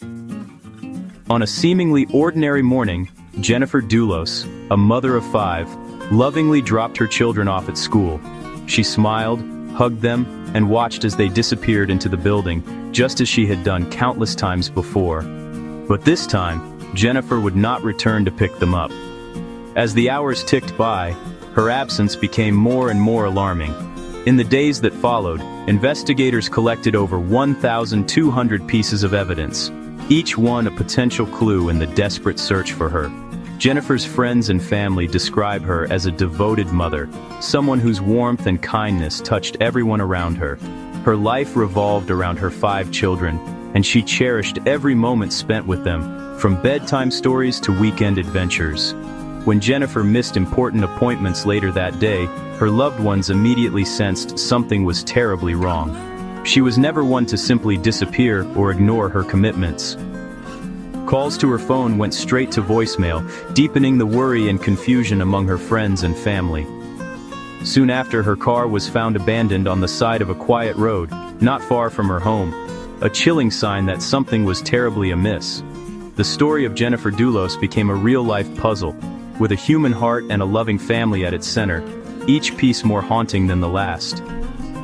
On a seemingly ordinary morning, Jennifer Dulos, a mother of 5, lovingly dropped her children off at school. She smiled, hugged them, and watched as they disappeared into the building, just as she had done countless times before. But this time, Jennifer would not return to pick them up. As the hours ticked by, her absence became more and more alarming. In the days that followed, investigators collected over 1,200 pieces of evidence, each one a potential clue in the desperate search for her. Jennifer's friends and family describe her as a devoted mother, someone whose warmth and kindness touched everyone around her. Her life revolved around her 5 children, and she cherished every moment spent with them, from bedtime stories to weekend adventures. When Jennifer missed important appointments later that day, her loved ones immediately sensed something was terribly wrong. She was never one to simply disappear or ignore her commitments. Calls to her phone went straight to voicemail, deepening the worry and confusion among her friends and family. Soon after, her car was found abandoned on the side of a quiet road, not far from her home, a chilling sign that something was terribly amiss. The story of Jennifer Dulos became a real-life puzzle, with a human heart and a loving family at its center, each piece more haunting than the last.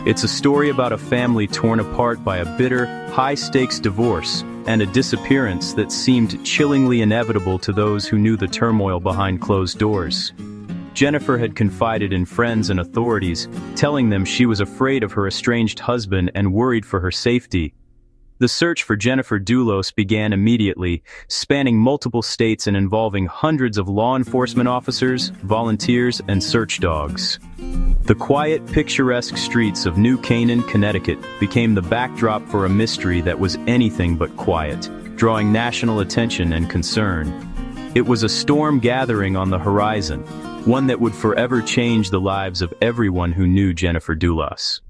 It's a story about a family torn apart by a bitter, high-stakes divorce, and a disappearance that seemed chillingly inevitable to those who knew the turmoil behind closed doors. Jennifer had confided in friends and authorities, telling them she was afraid of her estranged husband and worried for her safety. The search for Jennifer Dulos began immediately, spanning multiple states and involving hundreds of law enforcement officers, volunteers, and search dogs. The quiet, picturesque streets of New Canaan, Connecticut became the backdrop for a mystery that was anything but quiet, drawing national attention and concern. It was a storm gathering on the horizon, one that would forever change the lives of everyone who knew Jennifer Dulos.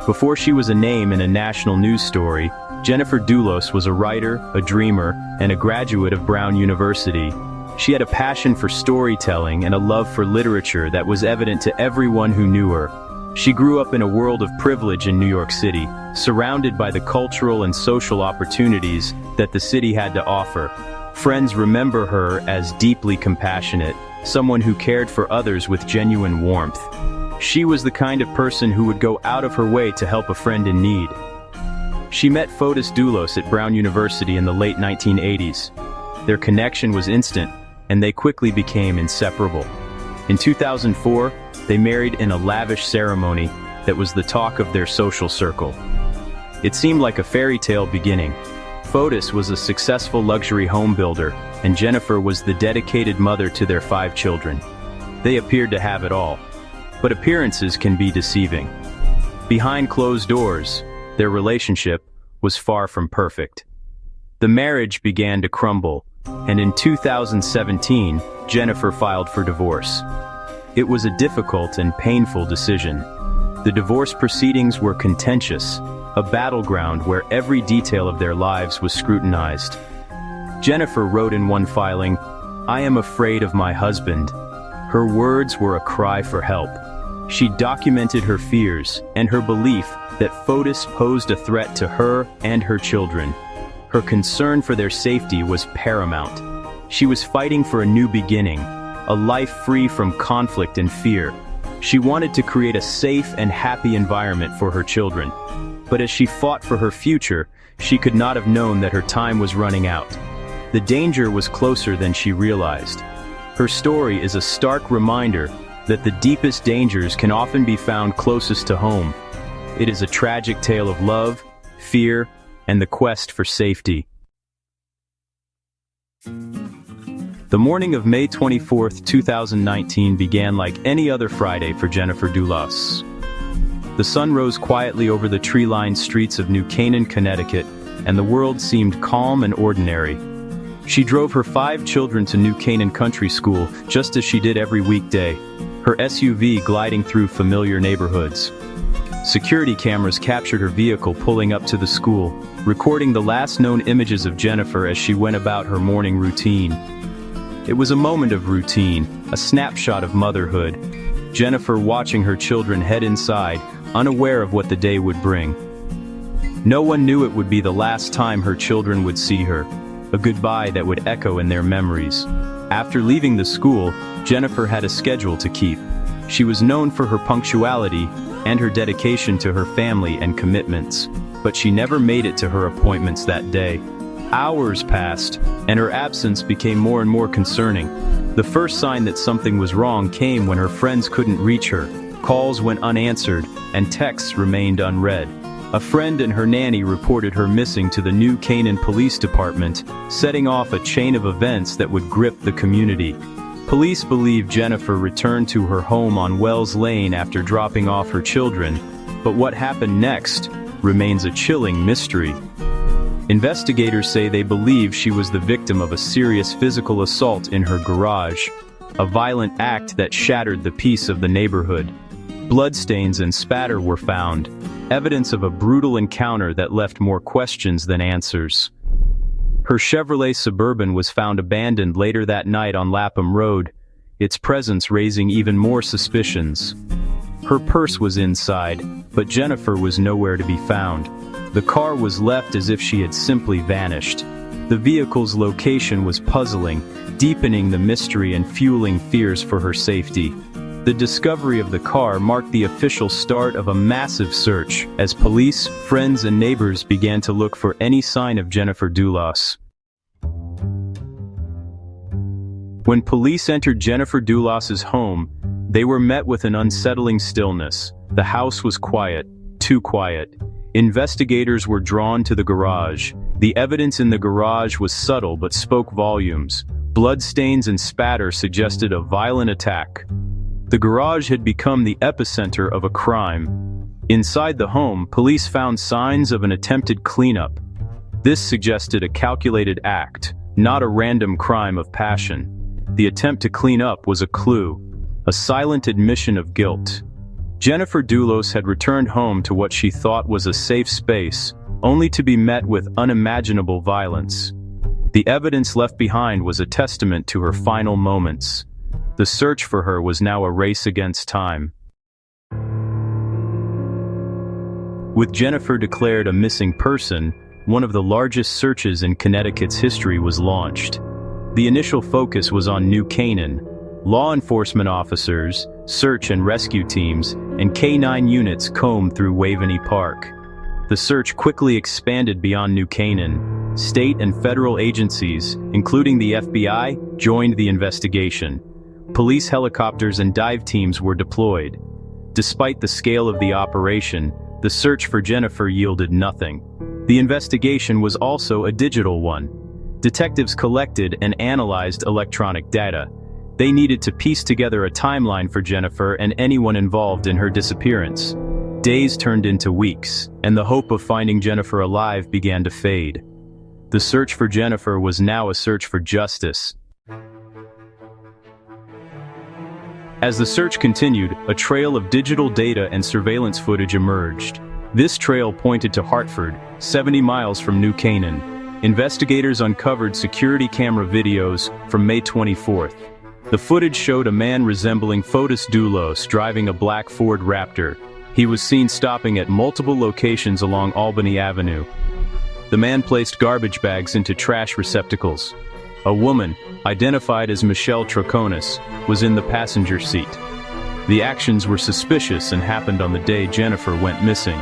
Before she was a name in a national news story, Jennifer Dulos was a writer, a dreamer, and a graduate of Brown University. She had a passion for storytelling and a love for literature that was evident to everyone who knew her. She grew up in a world of privilege in New York City, surrounded by the cultural and social opportunities that the city had to offer. Friends remember her as deeply compassionate, someone who cared for others with genuine warmth. She was the kind of person who would go out of her way to help a friend in need. She met Fotis Dulos at Brown University in the late 1980s. Their connection was instant, and they quickly became inseparable. In 2004, they married in a lavish ceremony that was the talk of their social circle. It seemed like a fairy tale beginning. Fotis was a successful luxury home builder, and Jennifer was the dedicated mother to their 5 children. They appeared to have it all. But appearances can be deceiving. Behind closed doors, their relationship was far from perfect. The marriage began to crumble, and in 2017, Jennifer filed for divorce. It was a difficult and painful decision. The divorce proceedings were contentious, a battleground where every detail of their lives was scrutinized. Jennifer wrote in one filing, "I am afraid of my husband." Her words were a cry for help. She documented her fears and her belief that Fotis posed a threat to her and her children. Her concern for their safety was paramount. She was fighting for a new beginning, a life free from conflict and fear. She wanted to create a safe and happy environment for her children. But as she fought for her future, she could not have known that her time was running out. The danger was closer than she realized. Her story is a stark reminder that the deepest dangers can often be found closest to home. It is a tragic tale of love, fear, and the quest for safety. The morning of May 24, 2019 began like any other Friday for Jennifer Dulos. The sun rose quietly over the tree-lined streets of New Canaan, Connecticut, and the world seemed calm and ordinary. She drove her 5 children to New Canaan Country School, just as she did every weekday, her SUV gliding through familiar neighborhoods. Security cameras captured her vehicle pulling up to the school, recording the last known images of Jennifer as she went about her morning routine. It was a moment of routine, a snapshot of motherhood. Jennifer watching her children head inside, unaware of what the day would bring. No one knew it would be the last time her children would see her, a goodbye that would echo in their memories. After leaving the school, Jennifer had a schedule to keep. She was known for her punctuality and her dedication to her family and commitments, but she never made it to her appointments that day. Hours passed, and her absence became more and more concerning. The first sign that something was wrong came when her friends couldn't reach her, calls went unanswered, and texts remained unread. A friend and her nanny reported her missing to the New Canaan Police Department, setting off a chain of events that would grip the community. Police believe Jennifer returned to her home on Wells Lane after dropping off her children, but what happened next remains a chilling mystery. Investigators say they believe she was the victim of a serious physical assault in her garage, a violent act that shattered the peace of the neighborhood. Bloodstains and spatter were found, evidence of a brutal encounter that left more questions than answers. Her Chevrolet Suburban was found abandoned later that night on Lapham Road, its presence raising even more suspicions. Her purse was inside, but Jennifer was nowhere to be found. The car was left as if she had simply vanished. The vehicle's location was puzzling, deepening the mystery and fueling fears for her safety. The discovery of the car marked the official start of a massive search, as police, friends, and neighbors began to look for any sign of Jennifer Dulos. When police entered Jennifer Dulos's home, they were met with an unsettling stillness. The house was quiet, too quiet. Investigators were drawn to the garage. The evidence in the garage was subtle but spoke volumes. Bloodstains and spatter suggested a violent attack. The garage had become the epicenter of a crime. Inside the home, police found signs of an attempted cleanup. This suggested a calculated act, not a random crime of passion. The attempt to clean up was a clue, a silent admission of guilt. Jennifer Dulos had returned home to what she thought was a safe space, only to be met with unimaginable violence. The evidence left behind was a testament to her final moments. The search for her was now a race against time. With Jennifer declared a missing person, one of the largest searches in Connecticut's history was launched. The initial focus was on New Canaan. Law enforcement officers, search and rescue teams, and K-9 units combed through Waveney Park. The search quickly expanded beyond New Canaan. State and federal agencies, including the FBI, joined the investigation. Police helicopters and dive teams were deployed. Despite the scale of the operation, the search for Jennifer yielded nothing. The investigation was also a digital one. Detectives collected and analyzed electronic data. They needed to piece together a timeline for Jennifer and anyone involved in her disappearance. Days turned into weeks, and the hope of finding Jennifer alive began to fade. The search for Jennifer was now a search for justice. As the search continued, a trail of digital data and surveillance footage emerged. This trail pointed to Hartford, 70 miles from New Canaan. Investigators uncovered security camera videos from May 24th. The footage showed a man resembling Fotis Dulos driving a black Ford Raptor. He was seen stopping at multiple locations along Albany Avenue. The man placed garbage bags into trash receptacles. A woman, identified as Michelle Troconis, was in the passenger seat. The actions were suspicious and happened on the day Jennifer went missing.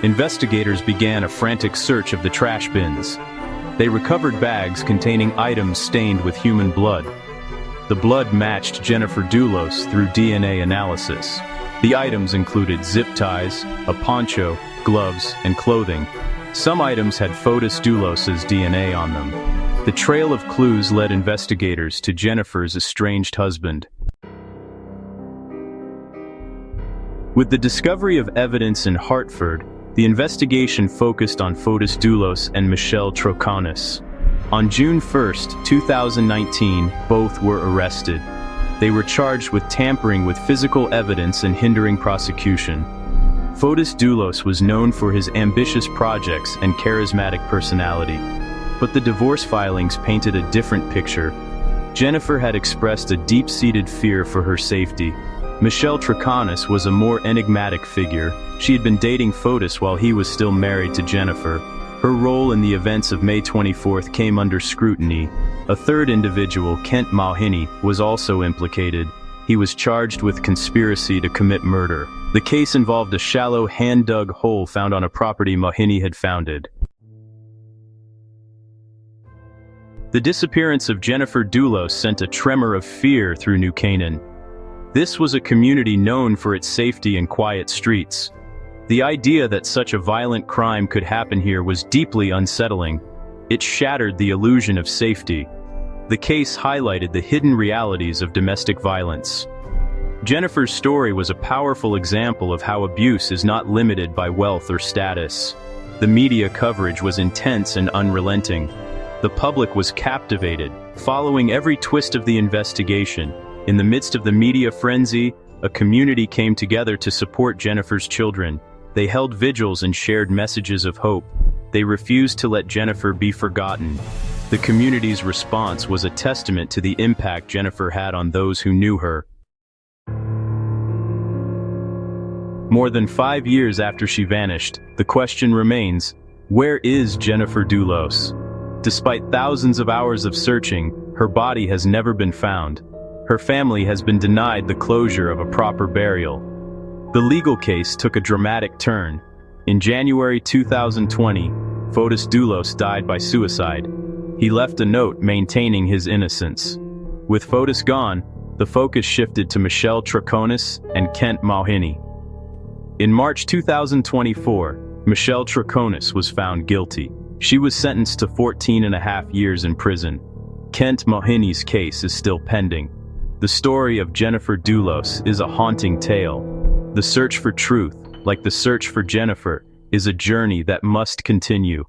Investigators began a frantic search of the trash bins. They recovered bags containing items stained with human blood. The blood matched Jennifer Dulos through DNA analysis. The items included zip ties, a poncho, gloves, and clothing. Some items had Fotis Dulos's DNA on them. The trail of clues led investigators to Jennifer's estranged husband. With the discovery of evidence in Hartford, the investigation focused on Fotis Dulos and Michelle Troconis. On June 1, 2019, both were arrested. They were charged with tampering with physical evidence and hindering prosecution. Fotis Dulos was known for his ambitious projects and charismatic personality. But the divorce filings painted a different picture. Jennifer had expressed a deep-seated fear for her safety. Michelle Troconis was a more enigmatic figure. She had been dating Fotis while he was still married to Jennifer. Her role in the events of May 24th came under scrutiny. A third individual, Kent Mauhini, was also implicated. He was charged with conspiracy to commit murder. The case involved a shallow, hand-dug hole found on a property Mauhini had founded. The disappearance of Jennifer Dulos sent a tremor of fear through New Canaan. This was a community known for its safety and quiet streets. The idea that such a violent crime could happen here was deeply unsettling. It shattered the illusion of safety. The case highlighted the hidden realities of domestic violence. Jennifer's story was a powerful example of how abuse is not limited by wealth or status. The media coverage was intense and unrelenting. The public was captivated, following every twist of the investigation. In the midst of the media frenzy, a community came together to support Jennifer's children. They held vigils and shared messages of hope. They refused to let Jennifer be forgotten. The community's response was a testament to the impact Jennifer had on those who knew her. More than 5 years after she vanished, the question remains, where is Jennifer Dulos? Despite thousands of hours of searching, her body has never been found. Her family has been denied the closure of a proper burial. The legal case took a dramatic turn. In January 2020, Fotis Dulos died by suicide. He left a note maintaining his innocence. With Fotis gone, the focus shifted to Michelle Troconis and Kent Mauhini. In March 2024, Michelle Troconis was found guilty. She was sentenced to 14.5 years in prison. Kent Mauhini's case is still pending. The story of Jennifer Dulos is a haunting tale. The search for truth, like the search for Jennifer, is a journey that must continue.